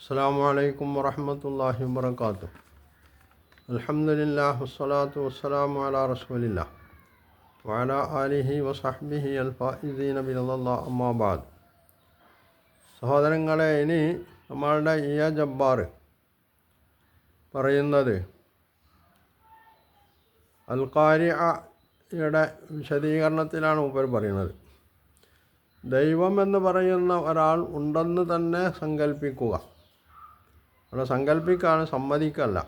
അസ്സലാമു അലൈക്കും വറഹ്മത്തുള്ളാഹി വബറകാതുഹു. അൽഹംദുലില്ലാഹി വസ്സലാത്തു വസ്സലാമു അലാ റസൂലില്ലാഹ് വഅലാ ആലിഹി വസഹ്ബിഹി അൽഫായിസീന ബിറളില്ലാഹി അമ്മാ ബഅദ്. സഹോദരങ്ങളെ, ഇനി നമ്മളുടെ ജബ്ബാർ പറയുന്നത് അൽ ഖാരിഅയുടെ വിശദീകരണത്തിലാണ് മൂപ്പർ പറയുന്നത്. ദൈവം എന്ന് പറയുന്ന ഒരാൾ ഉണ്ടെന്ന് തന്നെ സങ്കല്പിക്കുക. അവിടെ സങ്കല്പിക്കാണ്, സമ്മതിക്കല്ല.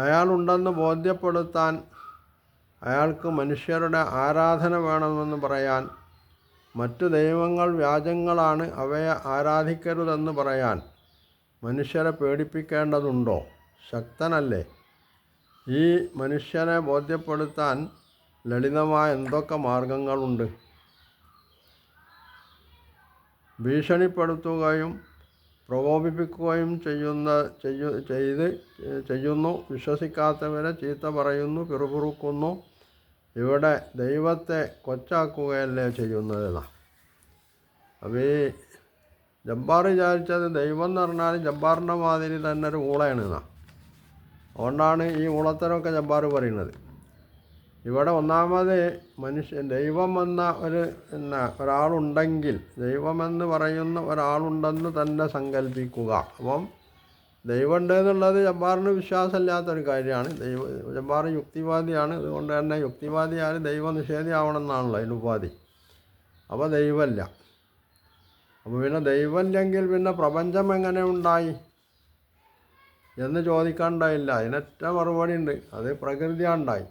അയാളുണ്ടെന്ന് ബോധ്യപ്പെടുത്താൻ അയാൾക്ക് മനുഷ്യരുടെ ആരാധന വേണമെന്ന് പറയാൻ, മറ്റു ദൈവങ്ങൾ വ്യാജങ്ങളാണ്, അവയെ ആരാധിക്കരുതെന്ന് പറയാൻ മനുഷ്യരെ പേടിപ്പിക്കേണ്ടതുണ്ടോ? ശക്തനല്ലേ? ഈ മനുഷ്യനെ ബോധ്യപ്പെടുത്താൻ ലളിതമായ എന്തൊക്കെ മാർഗങ്ങളുണ്ട്? ഭീഷണിപ്പെടുത്തുകയും പ്രകോപിപ്പിക്കുകയും ചെയ്യുന്നു. വിശ്വസിക്കാത്തവരെ ചീത്ത പറയുന്നു, പിറുപിറുക്കുന്നു. ഇവിടെ ദൈവത്തെ കൊച്ചാക്കുകയല്ലേ ചെയ്യുന്നതെന്നാണ്. അപ്പോൾ ഈ ജബ്ബാർ വിചാരിച്ചത് ദൈവം എന്ന് പറഞ്ഞാൽ ജബ്ബാറിൻ്റെ മാതിരി തന്നെ ഒരു ഊളയാണ് എന്നാണ്. അതുകൊണ്ടാണ് ഈ ഊളത്തരമൊക്കെ ജബ്ബാർ പറയുന്നത്. ഇവിടെ ഒന്നാമത് ദൈവം എന്ന ഒരാളുണ്ടെങ്കിൽ, ദൈവമെന്ന് പറയുന്ന ഒരാളുണ്ടെന്ന് തന്നെ സങ്കല്പിക്കുക. അപ്പം ദൈവമുണ്ട് എന്നുള്ളത് ജബ്ബാറിന് വിശ്വാസമില്ലാത്തൊരു കാര്യമാണ്. ജബ്ബാർ യുക്തിവാദിയാണ്. അതുകൊണ്ട് തന്നെ യുക്തിവാദിയാൽ ദൈവനിഷേധി ആവണമെന്നാണല്ലോ അതിന് ഉപാധി. അപ്പോൾ ദൈവമില്ല. അപ്പോൾ പിന്നെ ദൈവമില്ലെങ്കിൽ പിന്നെ പ്രപഞ്ചം എങ്ങനെ ഉണ്ടായി എന്ന് ചോദിക്കാനുണ്ടായില്ല. അതിനൊറ്റ മറുപടി ഉണ്ട്. അത് പ്രകൃതിയാണ്ടായി,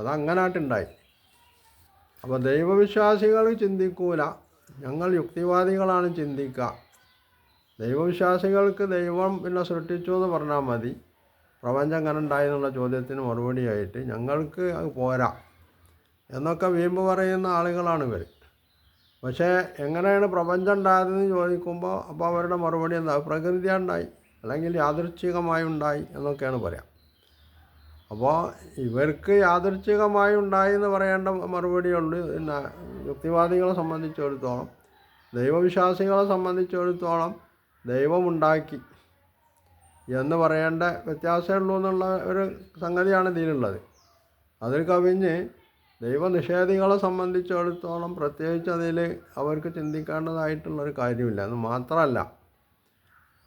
അതങ്ങനായിട്ടുണ്ടായി. അപ്പോൾ ദൈവവിശ്വാസികൾ ചിന്തിക്കൂല, ഞങ്ങൾ യുക്തിവാദികളാണ് ചിന്തിക്കുക. ദൈവവിശ്വാസികൾക്ക് ദൈവം പിന്നെ സൃഷ്ടിച്ചു എന്ന് പറഞ്ഞാൽ മതി. പ്രപഞ്ചം എങ്ങനെ ഉണ്ടായി എന്നുള്ള ചോദ്യത്തിന് മറുപടിയായിട്ട് ഞങ്ങൾക്ക് അത് പോരാ എന്നൊക്കെ വീമ്പ് പറയുന്ന ആളുകളാണ് ഇവർ. പക്ഷേ എങ്ങനെയാണ് പ്രപഞ്ചം ഉണ്ടായതെന്ന് ചോദിക്കുമ്പോൾ അപ്പോൾ അവരുടെ മറുപടി എന്താ? പ്രകൃതിയുണ്ടായി, അല്ലെങ്കിൽ യാദൃച്ഛികമായി ഉണ്ടായി എന്നൊക്കെയാണ് പറയാം. അപ്പോൾ ഇവർക്ക് യാദൃച്ഛികമായി ഉണ്ടായി എന്ന് പറയേണ്ട മറുപടിയുണ്ട്. പിന്നെ യുക്തിവാദികളെ സംബന്ധിച്ചിടത്തോളം, ദൈവവിശ്വാസികളെ സംബന്ധിച്ചിടത്തോളം ദൈവമുണ്ടാക്കി എന്ന് പറയേണ്ട വ്യത്യാസമേ ഉള്ളൂ എന്നുള്ള ഒരു സംഗതിയാണ് ഇതിലുള്ളത്. അതിൽ കവിഞ്ഞ് ദൈവനിഷേധികളെ സംബന്ധിച്ചിടത്തോളം പ്രത്യേകിച്ച് അതിൽ അവർക്ക് ചിന്തിക്കേണ്ടതായിട്ടുള്ളൊരു കാര്യമില്ല. എന്ന് മാത്രമല്ല,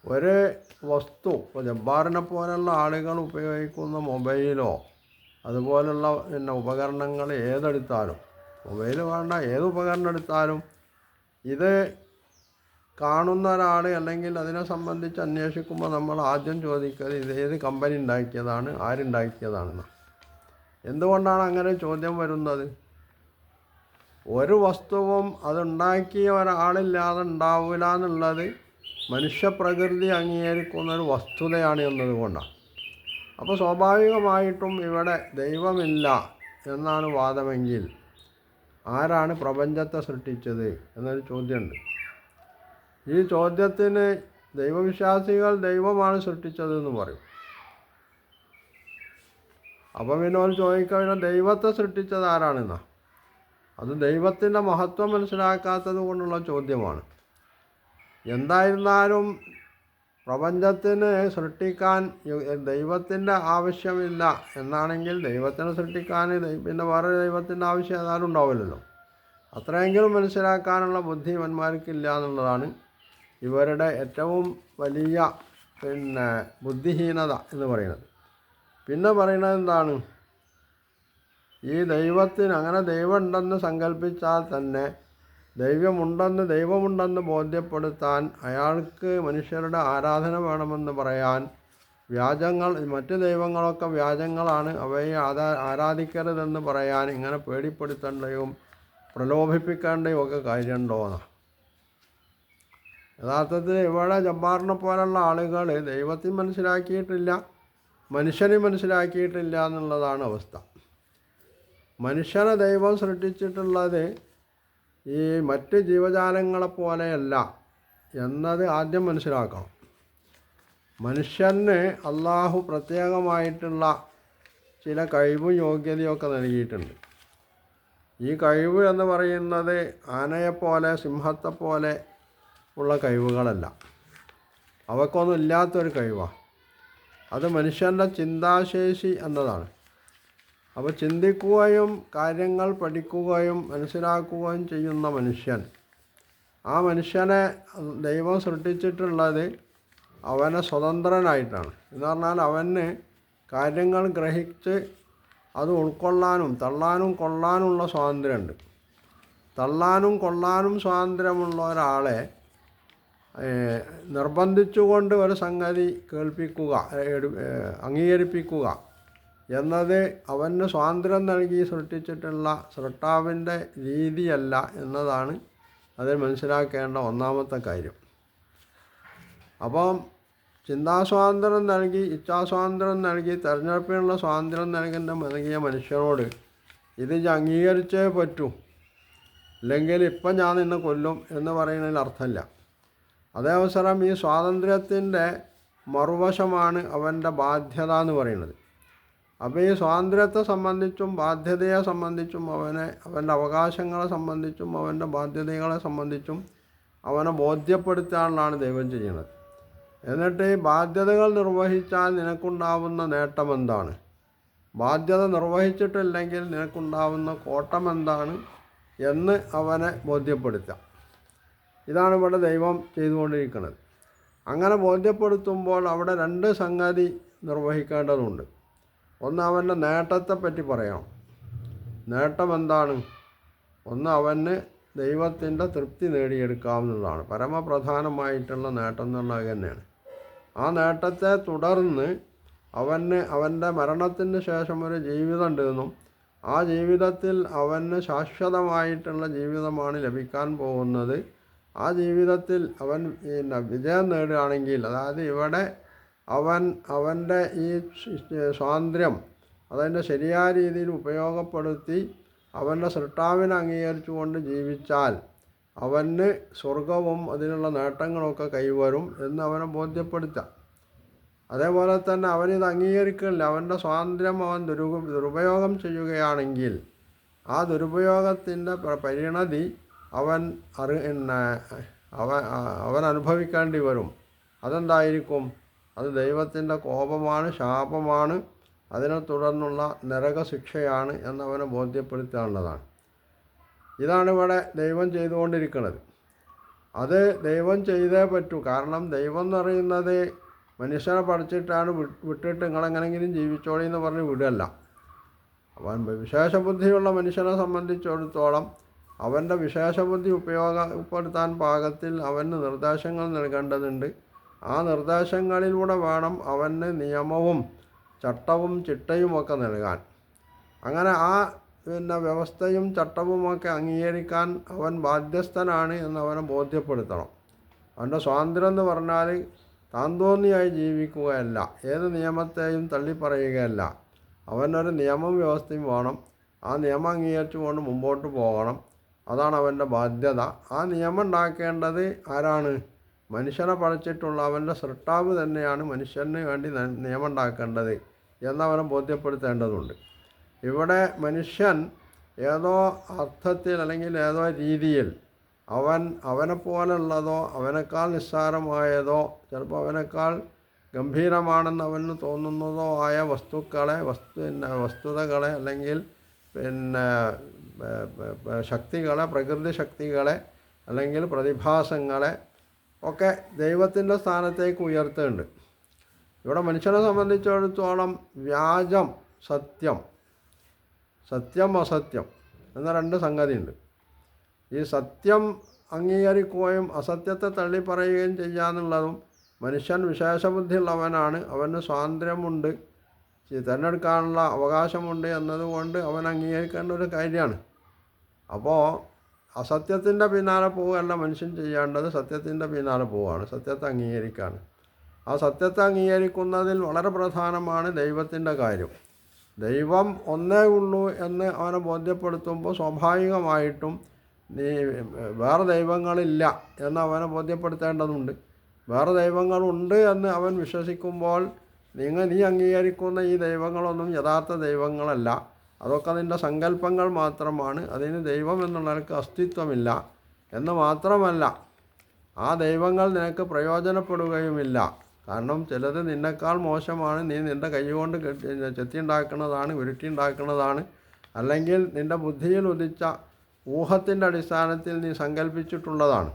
ഒരു വസ്തു, ഇപ്പോൾ ജബ്ബാറിനെ പോലുള്ള ആളുകൾ ഉപയോഗിക്കുന്ന മൊബൈലോ അതുപോലുള്ള ഉപകരണങ്ങൾ ഏതെടുത്താലും, മൊബൈൽ വേണ്ട, ഏത് ഉപകരണം എടുത്താലും ഇത് കാണുന്ന ഒരാൾ അല്ലെങ്കിൽ അതിനെ സംബന്ധിച്ച് അന്വേഷിക്കുമ്പോൾ നമ്മൾ ആദ്യം ചോദിക്കുന്നത് ഇത് ഏത് കമ്പനി ഉണ്ടാക്കിയതാണ്, ആരുണ്ടാക്കിയതാണെന്നാണ്. എന്തുകൊണ്ടാണ് അങ്ങനെ ചോദ്യം വരുന്നത്? ഒരു വസ്തുവും അതുണ്ടാക്കിയ ഒരാളില്ലാതെ ഉണ്ടാവില്ല എന്നുള്ളത് മനുഷ്യപ്രകൃതി അംഗീകരിക്കുന്നൊരു വസ്തുതയാണ് എന്നതുകൊണ്ടാണ്. അപ്പോൾ സ്വാഭാവികമായിട്ടും ഇവിടെ ദൈവമില്ല എന്നാണ് വാദമെങ്കിൽ ആരാണ് പ്രപഞ്ചത്തെ സൃഷ്ടിച്ചത് എന്നൊരു ചോദ്യമുണ്ട്. ഈ ചോദ്യത്തിന് ദൈവവിശ്വാസികൾ ദൈവമാണ് സൃഷ്ടിച്ചതെന്ന് പറയും. അപ്പം പിന്നെ അവർ ചോദിക്കുക, ദൈവത്തെ സൃഷ്ടിച്ചത് ആരാണെന്നാ? അത് ദൈവത്തിൻ്റെ മഹത്വം മനസ്സിലാക്കാത്തത് കൊണ്ടുള്ള ചോദ്യമാണ്. എന്തായിരുന്നാലും പ്രപഞ്ചത്തിന് സൃഷ്ടിക്കാൻ ദൈവത്തിൻ്റെ ആവശ്യമില്ല എന്നാണെങ്കിൽ ദൈവത്തിനെ സൃഷ്ടിക്കാൻ പിന്നെ വേറെ ദൈവത്തിൻ്റെ ആവശ്യം ഏതായാലും ഉണ്ടാവില്ലല്ലോ. അത്രയെങ്കിലും മനസ്സിലാക്കാനുള്ള ബുദ്ധി ഇവന്മാർക്കില്ല എന്നുള്ളതാണ് ഇവരുടെ ഏറ്റവും വലിയ ബുദ്ധിഹീനത എന്ന് പറയുന്നത്. പിന്നെ പറയുന്നത് എന്താണ്? ഈ ദൈവത്തിന് അങ്ങനെ ദൈവം ഉണ്ടെന്ന് സങ്കല്പിച്ചാൽ തന്നെ ദൈവമുണ്ടെന്ന് ബോധ്യപ്പെടുത്താൻ അയാൾക്ക് മനുഷ്യരുടെ ആരാധന വേണമെന്ന് പറയാൻ, മറ്റ് ദൈവങ്ങളൊക്കെ വ്യാജങ്ങളാണ്, അവയെ ആരാധിക്കരുതെന്ന് പറയാൻ ഇങ്ങനെ പേടിപ്പെടുത്തേണ്ടയും പ്രലോഭിപ്പിക്കേണ്ടയും ഒക്കെ കാര്യമുണ്ടോയെന്നാണ്. യഥാർത്ഥത്തിൽ ഇവിടെ ജബ്ബാറിനെ പോലുള്ള ആളുകൾ ദൈവത്തെ മനസ്സിലാക്കിയിട്ടില്ല, മനുഷ്യനെ മനസ്സിലാക്കിയിട്ടില്ല എന്നുള്ളതാണ് അവസ്ഥ. മനുഷ്യനെ ദൈവം സൃഷ്ടിച്ചിട്ടുള്ളത് ഈ മറ്റ് ജീവജാലങ്ങളെപ്പോലെയല്ല എന്നത് ആദ്യം മനസ്സിലാക്കണം. മനുഷ്യന് അള്ളാഹു പ്രത്യേകമായിട്ടുള്ള ചില കഴിവും യോഗ്യതയൊക്കെ നൽകിയിട്ടുണ്ട്. ഈ കഴിവ് എന്ന് പറയുന്നത് ആനയെപ്പോലെ സിംഹത്തെപ്പോലെ ഉള്ള കഴിവുകളല്ല. അവക്കൊന്നും ഇല്ലാത്തൊരു കഴിവാണ്. അത് മനുഷ്യൻ്റെ ചിന്താശേഷി എന്നതാണ്. അപ്പോൾ ചിന്തിക്കുകയും കാര്യങ്ങൾ പഠിക്കുകയും മനസ്സിലാക്കുകയും ചെയ്യുന്ന മനുഷ്യൻ, ആ മനുഷ്യനെ ദൈവം സൃഷ്ടിച്ചിട്ടുള്ളത് അവനെ സ്വതന്ത്രനായിട്ടാണ്. എന്ന് പറഞ്ഞാൽ അവന് കാര്യങ്ങൾ ഗ്രഹിച്ച് അത് ഉൾക്കൊള്ളാനും തള്ളാനും കൊള്ളാനുമുള്ള സ്വാതന്ത്ര്യമുണ്ട്. തള്ളാനും കൊള്ളാനും സ്വാതന്ത്ര്യമുള്ള ഒരാളെ നിർബന്ധിച്ചുകൊണ്ട് ഒരു സംഗതി കേൾപ്പിക്കുക, അംഗീകരിപ്പിക്കുക എന്നത് അവന് സ്വാതന്ത്ര്യം നൽകി സൃഷ്ടിച്ചിട്ടുള്ള സൃഷ്ടാവിൻ്റെ രീതിയല്ല എന്നതാണ് അതിൽ മനസ്സിലാക്കേണ്ട ഒന്നാമത്തെ കാര്യം. അപ്പം ചിന്താസ്വാതന്ത്ര്യം നൽകി, ഇച്ഛാസ്വാതന്ത്ര്യം നൽകി, തിരഞ്ഞെടുപ്പിനുള്ള സ്വാതന്ത്ര്യം നൽകിയ മനുഷ്യനോട് ഇത് അംഗീകരിച്ചേ പറ്റൂ, ഇല്ലെങ്കിൽ ഇപ്പം ഞാൻ നിന്നെ കൊല്ലും എന്ന് പറയുന്നതിൽ അർത്ഥമില്ല. അതേ അവസരം ഈ സ്വാതന്ത്ര്യത്തിൻ്റെ മറുവശമാണ് അവൻ്റെ ബാധ്യത എന്ന് പറയുന്നത്. അപ്പോൾ ഈ സ്വാതന്ത്ര്യത്തെ സംബന്ധിച്ചും ബാധ്യതയെ സംബന്ധിച്ചും അവൻ്റെ അവകാശങ്ങളെ സംബന്ധിച്ചും അവൻ്റെ ബാധ്യതകളെ സംബന്ധിച്ചും അവനെ ബോധ്യപ്പെടുത്താനാണ് ദൈവം ചെയ്യുന്നത്. എന്നിട്ട് ഈ ബാധ്യതകൾ നിർവഹിച്ചാൽ നിനക്കുണ്ടാവുന്ന നേട്ടം എന്താണ്, ബാധ്യത നിർവഹിച്ചിട്ടില്ലെങ്കിൽ നിനക്കുണ്ടാവുന്ന കോട്ടം എന്താണ് എന്ന് അവനെ ബോധ്യപ്പെടുത്താം. ഇതാണ് ഇവിടെ ദൈവം ചെയ്തുകൊണ്ടിരിക്കുന്നത്. അങ്ങനെ ബോധ്യപ്പെടുത്തുമ്പോൾ അവിടെ രണ്ട് സംഗതി നിർവഹിക്കേണ്ടതുണ്ട്. ഒന്ന്, അവൻ്റെ നേട്ടത്തെപ്പറ്റി പറയണം. നേട്ടം എന്താണ്? ഒന്ന്, അവന് ദൈവത്തിൻ്റെ തൃപ്തി നേടിയെടുക്കാവുന്നതാണ്. പരമപ്രധാനമായിട്ടുള്ള നേട്ടം എന്നുള്ളത് തന്നെയാണ്. ആ നേട്ടത്തെ തുടർന്ന് അവൻ്റെ മരണത്തിന് ശേഷം ഒരു ജീവിതം ഉണ്ടെന്നും ആ ജീവിതത്തിൽ അവന് ശാശ്വതമായിട്ടുള്ള ജീവിതമാണ് ലഭിക്കാൻ പോകുന്നത്. ആ ജീവിതത്തിൽ അവൻ വിജയം നേടുകയാണെങ്കിൽ, അതായത് ഇവിടെ അവൻ്റെ ഈ സ്വാതന്ത്ര്യം അതിൻ്റെ ശരിയായ രീതിയിൽ ഉപയോഗപ്പെടുത്തി അവൻ്റെ സൃഷ്ടാവിനെ അംഗീകരിച്ചുകൊണ്ട് ജീവിച്ചാൽ അവന് സ്വർഗവും അതിനുള്ള നേട്ടങ്ങളൊക്കെ കൈവരും എന്ന് അവനെ ബോധ്യപ്പെടുത്താം. അതേപോലെ തന്നെ അവനിത് അംഗീകരിക്കില്ല, അവൻ്റെ സ്വാതന്ത്ര്യം അവൻ ദുരുപയോഗം ചെയ്യുകയാണെങ്കിൽ ആ ദുരുപയോഗത്തിൻ്റെ പരിണതി അവൻ അനുഭവിക്കേണ്ടി വരും. അതെന്തായിരിക്കും? അത് ദൈവത്തിൻ്റെ കോപമാണ്, ശാപമാണ്, അതിനെ തുടർന്നുള്ള നരകശിക്ഷയാണ് എന്നവനെ ബോധ്യപ്പെടുത്താനുള്ളതാണ്. ഇതാണ് ഇവിടെ ദൈവം ചെയ്തുകൊണ്ടിരിക്കുന്നത്. അത് ദൈവം ചെയ്തേ പറ്റൂ. കാരണം ദൈവം എന്ന് പറയുന്നത് മനുഷ്യനെ പഠിച്ചിട്ടാണ് വിട്ടിട്ട് നിങ്ങളെങ്ങനെങ്കിലും ജീവിച്ചോളി എന്ന് പറഞ്ഞ് വിടല്ല. അവൻ വിശേഷബുദ്ധിയുള്ള മനുഷ്യനെ സംബന്ധിച്ചിടത്തോളം അവൻ്റെ വിശേഷബുദ്ധി ഉപയോഗപ്പെടുത്താൻ പാകത്തിൽ അവന് നിർദ്ദേശങ്ങൾ നൽകേണ്ടതുണ്ട്. ആ നിർദ്ദേശങ്ങളിലൂടെ വേണം അവന് നിയമവും ചട്ടവും ചിട്ടയുമൊക്കെ നൽകാൻ. അങ്ങനെ ആ വ്യവസ്ഥയും ചട്ടവുമൊക്കെ അംഗീകരിക്കാൻ അവൻ ബാധ്യസ്ഥനാണ് എന്നവനെ ബോധ്യപ്പെടുത്തണം. അവൻ്റെ സ്വാതന്ത്ര്യം എന്ന് പറഞ്ഞാൽ താൻ തോന്നിയായി ജീവിക്കുകയല്ല, ഏത് നിയമത്തെയും തള്ളിപ്പറയുകയല്ല. അവനൊരു നിയമം വ്യവസ്ഥയും വേണം. ആ നിയമം അംഗീകരിച്ചുകൊണ്ട് മുമ്പോട്ട് പോകണം. അതാണ് അവൻ്റെ ബാധ്യത. ആ നിയമം ഉണ്ടാക്കേണ്ടത് ആരാണ്? മനുഷ്യനെ പഠിച്ചിട്ടുള്ള അവൻ്റെ സൃഷ്ടാവ് തന്നെയാണ് മനുഷ്യന് വേണ്ടി നിയമം ഉണ്ടാക്കേണ്ടത് എന്നവനെ ബോധ്യപ്പെടുത്തേണ്ടതുണ്ട്. ഇവിടെ മനുഷ്യൻ ഏതോ അർത്ഥത്തിൽ അല്ലെങ്കിൽ ഏതോ രീതിയിൽ അവനെപ്പോലുള്ളതോ അവനേക്കാൾ നിസ്സാരമായതോ ചിലപ്പോൾ അവനേക്കാൾ ഗംഭീരമാണെന്ന് അവന് തോന്നുന്നതോ ആയ വസ്തുതകളെ അല്ലെങ്കിൽ ശക്തികളെ, പ്രകൃതി ശക്തികളെ അല്ലെങ്കിൽ പ്രതിഭാസങ്ങളെ ഒക്കെ ദൈവത്തിൻ്റെ സ്ഥാനത്തേക്ക് ഉയർത്തുന്നുണ്ട്. ഇവിടെ മനുഷ്യനെ സംബന്ധിച്ചിടത്തോളം വ്യാജം, സത്യം അസത്യം എന്ന രണ്ട് സംഗതിയുണ്ട്. ഈ സത്യം അംഗീകരിക്കുകയും അസത്യത്തെ തള്ളിപ്പറയുകയും ചെയ്യാന്നുള്ളതും മനുഷ്യൻ വിശേഷബുദ്ധിയുള്ളവനാണ്, അവന് സ്വാതന്ത്ര്യമുണ്ട്, തിരഞ്ഞെടുക്കാനുള്ള അവകാശമുണ്ട് എന്നതുകൊണ്ട് അവൻ അംഗീകരിക്കേണ്ട ഒരു കാര്യമാണ്. അപ്പോൾ അസത്യത്തിൻ്റെ പിന്നാലെ പോവുകയല്ല മനുഷ്യൻ ചെയ്യേണ്ടത്, സത്യത്തിൻ്റെ പിന്നാലെ പോവുകയാണ്, സത്യത്തെ അംഗീകരിക്കുകയാണ്. ആ സത്യത്തെ അംഗീകരിക്കുന്നതിൽ വളരെ പ്രധാനമാണ് ദൈവത്തിൻ്റെ കാര്യം. ദൈവം ഒന്നേ ഉള്ളൂ എന്ന് അവനെ ബോധ്യപ്പെടുത്തുമ്പോൾ സ്വാഭാവികമായിട്ടും വേറെ ദൈവങ്ങളില്ല എന്ന് അവനെ ബോധ്യപ്പെടുത്തേണ്ടതുണ്ട്. വേറെ ദൈവങ്ങളുണ്ട് എന്ന് അവൻ വിശ്വസിക്കുമ്പോൾ നീ അംഗീകരിക്കുന്ന ഈ ദൈവങ്ങളൊന്നും യഥാർത്ഥ ദൈവങ്ങളല്ല, അതൊക്കെ അതിൻ്റെ സങ്കല്പങ്ങൾ മാത്രമാണ്, അതിന് ദൈവം എന്നുള്ളവർക്ക് അസ്തിത്വമില്ല എന്ന് മാത്രമല്ല ആ ദൈവങ്ങൾ നിനക്ക് പ്രയോജനപ്പെടുകയുമില്ല. കാരണം ചിലത് നിന്നെക്കാൾ മോശമാണ്. നീ നിൻ്റെ കൈ കൊണ്ട് ചെത്തിയുണ്ടാക്കുന്നതാണ്, ഉരുട്ടിയുണ്ടാക്കുന്നതാണ്, അല്ലെങ്കിൽ നിൻ്റെ ബുദ്ധിയിൽ ഉദിച്ച ഊഹത്തിൻ്റെ അടിസ്ഥാനത്തിൽ നീ സങ്കല്പിച്ചിട്ടുള്ളതാണ്.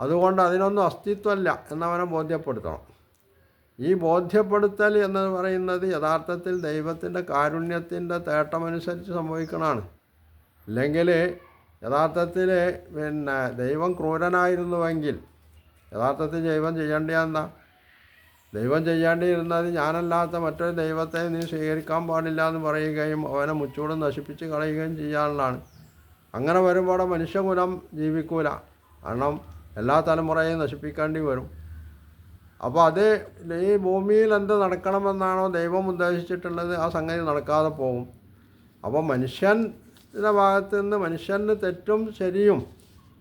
അതുകൊണ്ട് അതിനൊന്നും അസ്തിത്വമല്ല എന്നവനെ ബോധ്യപ്പെടുത്തണം. ഈ ബോധ്യപ്പെടുത്തൽ എന്ന് പറയുന്നത് യഥാർത്ഥത്തിൽ ദൈവത്തിൻ്റെ കാരുണ്യത്തിൻ്റെ തേട്ടമനുസരിച്ച് സംഭവിക്കണമാണ്. ഇല്ലെങ്കിൽ യഥാർത്ഥത്തിൽ ദൈവം ക്രൂരനായിരുന്നുവെങ്കിൽ യഥാർത്ഥത്തിൽ ദൈവം ചെയ്യേണ്ടതെന്താ? ദൈവം ചെയ്യേണ്ടിയിരുന്നത് ഞാനല്ലാത്ത മറ്റൊരു ദൈവത്തെ നീ സ്വീകരിക്കാൻ പാടില്ല എന്ന് പറയുകയും അവനെ മുച്ചൂട് നശിപ്പിച്ച് കളയുകയും ചെയ്യാനുള്ളതാണ്. അങ്ങനെ വരുമ്പോൾ മനുഷ്യകുലം ജീവിക്കൂല. കാരണം എല്ലാ തലമുറയെയും നശിപ്പിക്കേണ്ടി വരും. അപ്പോൾ അത് ഈ ഭൂമിയിൽ എന്ത് നടക്കണമെന്നാണോ ദൈവം ഉദ്ദേശിച്ചിട്ടുള്ളത് ആ സംഗതി നടക്കാതെ പോകും. അപ്പോൾ മനുഷ്യൻ്റെ ഭാഗത്ത് നിന്ന് മനുഷ്യന് തെറ്റും ശരിയും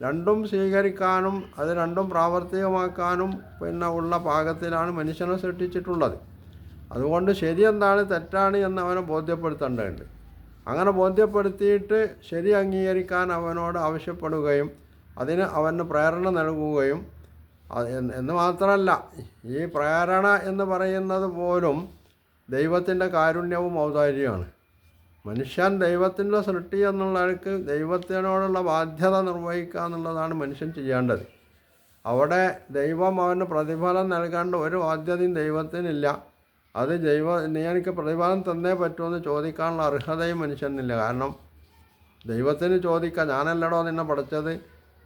രണ്ടും സ്വീകരിക്കാനും അത് രണ്ടും പ്രാവർത്തികമാക്കാനും ഉള്ള പാകത്തിലാണ് മനുഷ്യനെ സൃഷ്ടിച്ചിട്ടുള്ളത്. അതുകൊണ്ട് ശരി എന്താണ് തെറ്റാണ് എന്ന് അവനെ ബോധ്യപ്പെടുത്തേണ്ടതുണ്ട്. അങ്ങനെ ബോധ്യപ്പെടുത്തിയിട്ട് ശരി അംഗീകരിക്കാൻ അവനോട് ആവശ്യപ്പെടുകയും അതിന് അവന് പ്രേരണ നൽകുകയും എന്ന് മാത്രമല്ല, ഈ പ്രേരണ എന്ന് പറയുന്നത് പോലും ദൈവത്തിൻ്റെ കാരുണ്യവും ഔദാര്യമാണ്. മനുഷ്യൻ ദൈവത്തിൻ്റെ സൃഷ്ടി എന്നുള്ളവർക്ക് ദൈവത്തിനോടുള്ള ബാധ്യത നിർവഹിക്കുക എന്നുള്ളതാണ് മനുഷ്യൻ ചെയ്യേണ്ടത്. അവിടെ ദൈവം അവന് പ്രതിഫലം നൽകേണ്ട ഒരു ബാധ്യതയും ദൈവത്തിനില്ല. അത് നീ എനിക്ക് പ്രതിഫലം തന്നേ പറ്റുമെന്ന് ചോദിക്കാനുള്ള അർഹതയും മനുഷ്യനില്ല. കാരണം ദൈവത്തിന് ചോദിക്കാം, ഞാനല്ലടോ നിന്നെ പഠിച്ചത്,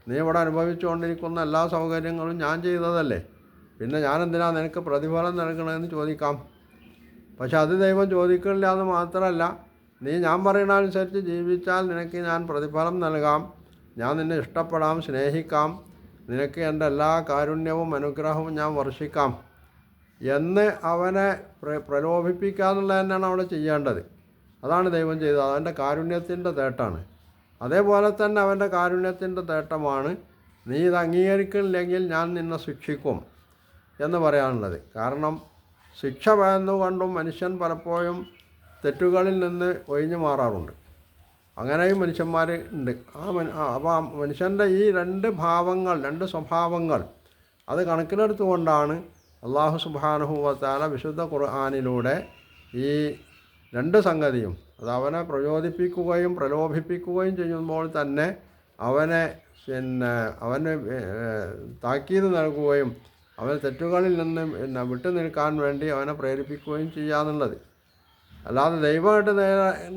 നീ ഇവിടെ അനുഭവിച്ചുകൊണ്ടിരിക്കുന്ന എല്ലാ സൗകര്യങ്ങളും ഞാൻ ചെയ്തതല്ലേ, പിന്നെ ഞാനെന്തിനാ നിനക്ക് പ്രതിഫലം നൽകണമെന്ന് ചോദിക്കാം. പക്ഷെ അത് ദൈവം ചോദിക്കില്ല. എന്ന് മാത്രമല്ല, നീ ഞാൻ പറയുന്ന അനുസരിച്ച് ജീവിച്ചാൽ നിനക്ക് ഞാൻ പ്രതിഫലം നൽകാം, ഞാൻ നിന്നെ ഇഷ്ടപ്പെടാം, സ്നേഹിക്കാം, നിനക്ക് എൻ്റെ എല്ലാ കാരുണ്യവും അനുഗ്രഹവും ഞാൻ വർഷിക്കാം എന്ന് അവനെ പ്രലോഭിപ്പിക്കുക എന്നുള്ളത് തന്നെയാണ് അവിടെ ചെയ്യേണ്ടത്. അതാണ് ദൈവം ചെയ്തത്. അവൻ്റെ കാരുണ്യത്തിൻ്റെ തേട്ടാണ്. അതേപോലെ തന്നെ അവൻ്റെ കാരുണ്യത്തിൻ്റെ തേട്ടമാണ് നീ ഇത് അംഗീകരിക്കില്ലെങ്കിൽ ഞാൻ നിന്നെ ശിക്ഷിക്കും എന്ന് പറയാനുള്ളത്. കാരണം ശിക്ഷ ഭയന്നുകൊണ്ടും മനുഷ്യൻ പലപ്പോഴും തെറ്റുകളിൽ നിന്ന് ഒഴിഞ്ഞു മാറാറുണ്ട്. അങ്ങനെയും മനുഷ്യന്മാർ ഉണ്ട്. അപ്പോൾ മനുഷ്യൻ്റെ ഈ രണ്ട് സ്വഭാവങ്ങൾ അത് കണക്കിലെടുത്തുകൊണ്ടാണ് അല്ലാഹു സുബ്ഹാനഹു വ തആല വിശുദ്ധ ഖുർആനിലൂടെ ഈ രണ്ട് സംഗതിയും, അത് അവനെ പ്രചോദിപ്പിക്കുകയും പ്രലോഭിപ്പിക്കുകയും ചെയ്യുമ്പോൾ തന്നെ അവന് താക്കീത് നൽകുകയും അവൻ തെറ്റുകളിൽ നിന്ന് വിട്ടു നിൽക്കാൻ വേണ്ടി അവനെ പ്രേരിപ്പിക്കുകയും ചെയ്യാന്നുള്ളത്. അല്ലാതെ ദൈവമായിട്ട്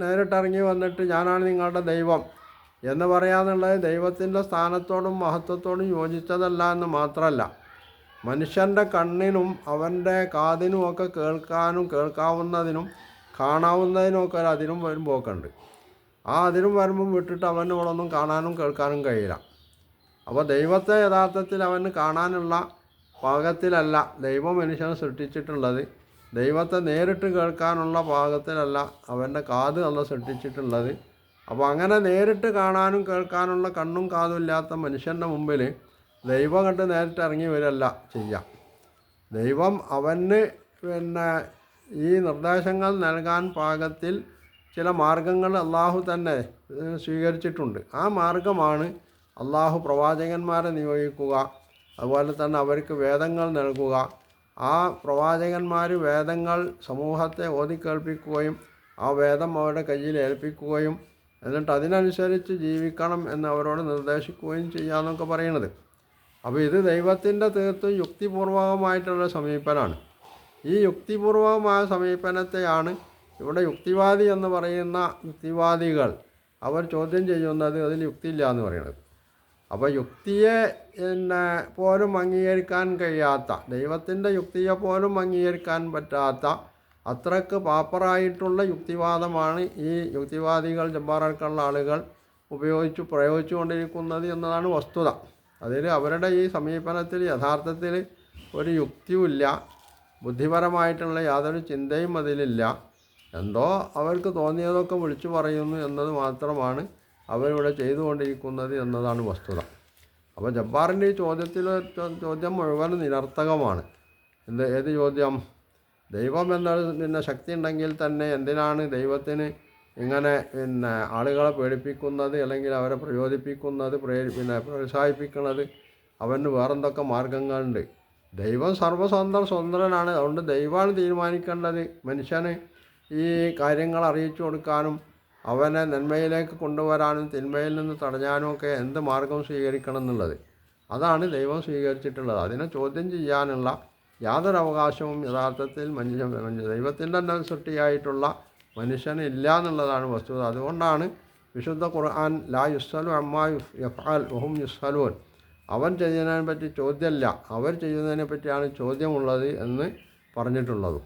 നേരിട്ടിറങ്ങി വന്നിട്ട് ഞാനാണ് നിങ്ങളുടെ ദൈവം എന്ന് പറയാന്നുള്ളത് ദൈവത്തിൻ്റെ സ്ഥാനത്തോടും മഹത്വത്തോടും യോജിച്ചതല്ല എന്ന് മാത്രമല്ല, മനുഷ്യൻ്റെ കണ്ണിനും അവൻ്റെ കാതിനുമൊക്കെ കേൾക്കാവുന്നതിനും കാണാവുന്നതിനുമൊക്കെ ഒരു അതിരും വരുമ്പോക്കുണ്ട്. ആ അതിരും വരുമ്പം വിട്ടിട്ട് അവന് ഇവിടൊന്നും കാണാനും കേൾക്കാനും കഴിയില്ല. അപ്പോൾ ദൈവത്തെ യഥാർത്ഥത്തിൽ അവന് കാണാനുള്ള പാകത്തിലല്ല ദൈവം മനുഷ്യനെ സൃഷ്ടിച്ചിട്ടുള്ളത്. ദൈവത്തെ നേരിട്ട് കേൾക്കാനുള്ള പാകത്തിലല്ല അവൻ്റെ കാത് അല്ല സൃഷ്ടിച്ചിട്ടുള്ളത്. അപ്പോൾ അങ്ങനെ നേരിട്ട് കാണാനും കേൾക്കാനുള്ള കണ്ണും കാതും ഇല്ലാത്ത മനുഷ്യൻ്റെ മുമ്പിൽ ദൈവം കണ്ട് നേരിട്ട് ഇറങ്ങി വരല്ല ചെയ്യാം. ദൈവം അവന് ഈ നിർദ്ദേശങ്ങൾ നൽകാൻ പാകത്തിൽ ചില മാർഗങ്ങൾ അള്ളാഹു തന്നെ സ്വീകരിച്ചിട്ടുണ്ട്. ആ മാർഗമാണ് അള്ളാഹു പ്രവാചകന്മാരെ നിയോഗിക്കുക, അതുപോലെ തന്നെ അവർക്ക് വേദങ്ങൾ നൽകുക. ആ പ്രവാചകന്മാർ വേദങ്ങൾ സമൂഹത്തെ ഓതിക്കേൾപ്പിക്കുകയും ആ വേദം അവരുടെ കയ്യിൽ ഏൽപ്പിക്കുകയും എന്നിട്ട് അതിനനുസരിച്ച് ജീവിക്കണം എന്ന് അവരോട് നിർദ്ദേശിക്കുകയും ചെയ്യാമെന്നൊക്കെ പറയുന്നത്. അപ്പോൾ ഇത് ദൈവത്തിൻ്റെ തീർത്തും യുക്തിപൂർവകമായിട്ടുള്ള സമീപനമാണ്. ഈ യുക്തിപൂർവകമായ സമീപനത്തെയാണ് ഇവിടെ യുക്തിവാദി എന്ന് പറയുന്ന യുക്തിവാദികൾ അവർ ചോദ്യം ചെയ്യുന്നത്. അതിൽ യുക്തിയില്ല എന്ന് പറയുന്നത്. അപ്പോൾ യുക്തിയെ പോലും അംഗീകരിക്കാൻ കഴിയാത്ത, ദൈവത്തിൻ്റെ യുക്തിയെ പോലും അംഗീകരിക്കാൻ പറ്റാത്ത അത്രക്ക് പാപ്പറായിട്ടുള്ള യുക്തിവാദമാണ് ഈ യുക്തിവാദികൾ, ജബ്ബാറടക്കമുള്ള ആളുകൾ പ്രയോഗിച്ചു കൊണ്ടിരിക്കുന്നത് എന്നതാണ് വസ്തുത. അതിൽ അവരുടെ ഈ സമീപനത്തിൽ യഥാർത്ഥത്തിൽ ഒരു യുക്തിയുമില്ല, ബുദ്ധിപരമായിട്ടുള്ള യാതൊരു ചിന്തയും അതിലില്ല. എന്തോ അവർക്ക് തോന്നിയതൊക്കെ വിളിച്ചു പറയുന്നു എന്നത് മാത്രമാണ് അവരിവിടെ ചെയ്തുകൊണ്ടിരിക്കുന്നത് എന്നതാണ് വസ്തുത. അപ്പോൾ ജബ്ബാറിൻ്റെ ഈ ചോദ്യം മുഴുവൻ നിരർത്ഥകമാണ്. ഏത് ചോദ്യം? ദൈവം എന്ന ശക്തി ഉണ്ടെങ്കിൽ തന്നെ എന്തിനാണ് ദൈവത്തിന് ഇങ്ങനെ ആളുകളെ പേടിപ്പിക്കുന്നത്, അല്ലെങ്കിൽ അവരെ പ്രചോദിപ്പിക്കുന്നത്, പ്രോത്സാഹിപ്പിക്കുന്നത്? അവന് വേറെന്തൊക്കെ മാർഗങ്ങളുണ്ട്. ദൈവം സ്വതന്ത്രനാണ്. അതുകൊണ്ട് ദൈവമാണ് തീരുമാനിക്കേണ്ടത് മനുഷ്യന് ഈ കാര്യങ്ങൾ അറിയിച്ചു കൊടുക്കാനും അവനെ നന്മയിലേക്ക് കൊണ്ടുവരാനും തിന്മയിൽ നിന്ന് തടയാനും ഒക്കെ എന്ത് മാർഗം സ്വീകരിക്കണം എന്നുള്ളത്. അതാണ് ദൈവം സ്വീകരിച്ചിട്ടുള്ളത്. അതിനെ ചോദ്യം ചെയ്യാനുള്ള യാതൊരു അവകാശവും യഥാർത്ഥത്തിൽ ദൈവത്തിൻ്റെ തന്നെ സൃഷ്ടിയായിട്ടുള്ള മനുഷ്യന് ഇല്ല എന്നുള്ളതാണ് വസ്തുത. അതുകൊണ്ടാണ് വിശുദ്ധ ഖുർആൻ ലാ യുസ്അലു അമ്മാ യഫ്അൽ വഹും യുസ്അലൂൻ, അവൻ ചെയ്യുന്നതിനെ പറ്റി ചോദ്യമല്ല, അവർ ചെയ്യുന്നതിനെ പറ്റിയാണ് ചോദ്യമുള്ളത് എന്ന് പറഞ്ഞിട്ടുള്ളത്.